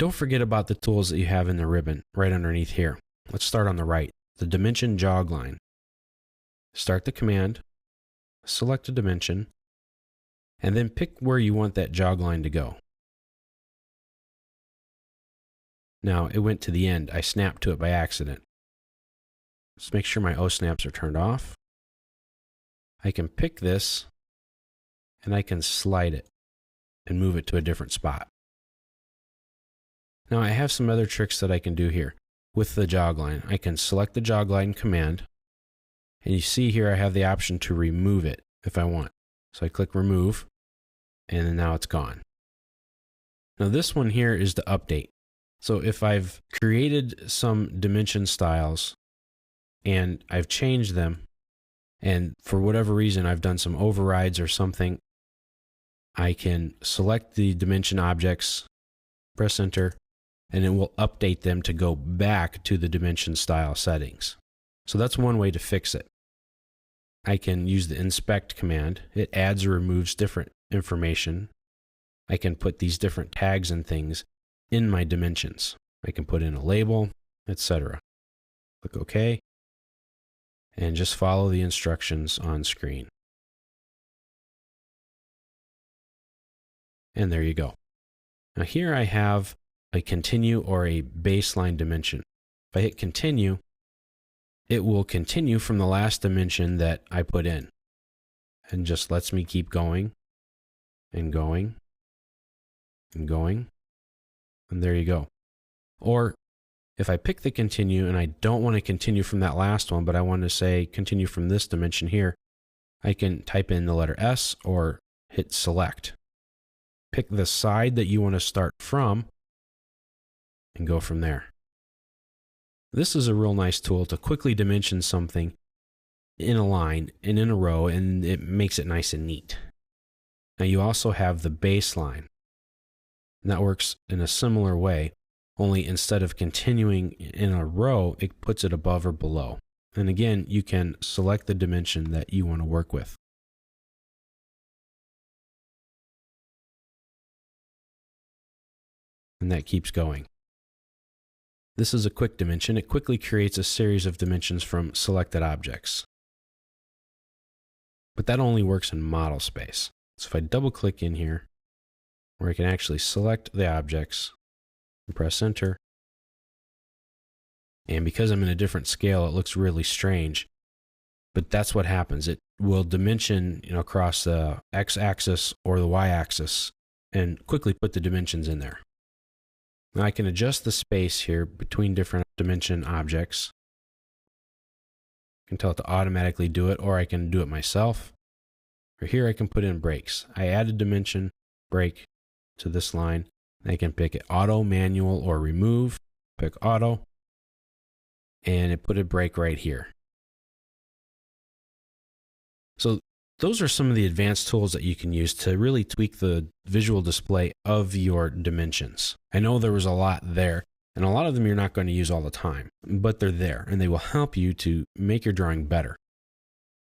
Don't forget about the tools that you have in the ribbon right underneath here. Let's start on the right, the dimension jog line. Start the command, select a dimension, and then pick where you want that jog line to go. Now it went to the end. I snapped to it by accident. Let's make sure my O snaps are turned off. I can pick this and I can slide it and move it to a different spot. Now I have some other tricks that I can do here with the jog line. I can select the jog line command, and you see here I have the option to remove it if I want. So I click remove, and then now it's gone. Now this one here is the update. So if I've created some dimension styles and I've changed them, and for whatever reason I've done some overrides or something, I can select the dimension objects, press enter, and it will update them to go back to the dimension style settings. So that's one way to fix it. I can use the inspect command. It adds or removes different information. I can put these different tags and things in my dimensions. I can put in a label, etc. Click OK, and just follow the instructions on screen. And there you go. Now here I have a continue or a baseline dimension. If I hit continue, it will continue from the last dimension that I put in, and just lets me keep going and going and going. And there you go. Or if I pick the continue and I don't want to continue from that last one, but I want to say continue from this dimension here, I can type in the letter S or hit select. Pick the side that you want to start from and go from there. This is a real nice tool to quickly dimension something in a line and in a row, and it makes it nice and neat. Now you also have the baseline. And that works in a similar way, only instead of continuing in a row, it puts it above or below. And again, you can select the dimension that you want to work with. And that keeps going. This is a quick dimension. It quickly creates a series of dimensions from selected objects. But that only works in model space. So if I double click in here, where I can actually select the objects and press enter, and because I'm in a different scale, it looks really strange. But that's what happens. It will dimension, across the x-axis or the y-axis and quickly put the dimensions in there. Now I can adjust the space here between different dimension objects. I can tell it to automatically do it, or I can do it myself. Or here I can put in breaks. I add a dimension break to this line. I can pick it auto, manual, or remove. Pick auto, and it put a break right here. So those are some of the advanced tools that you can use to really tweak the visual display of your dimensions. I know there was a lot there, and a lot of them you're not going to use all the time, but they're there, and they will help you to make your drawing better.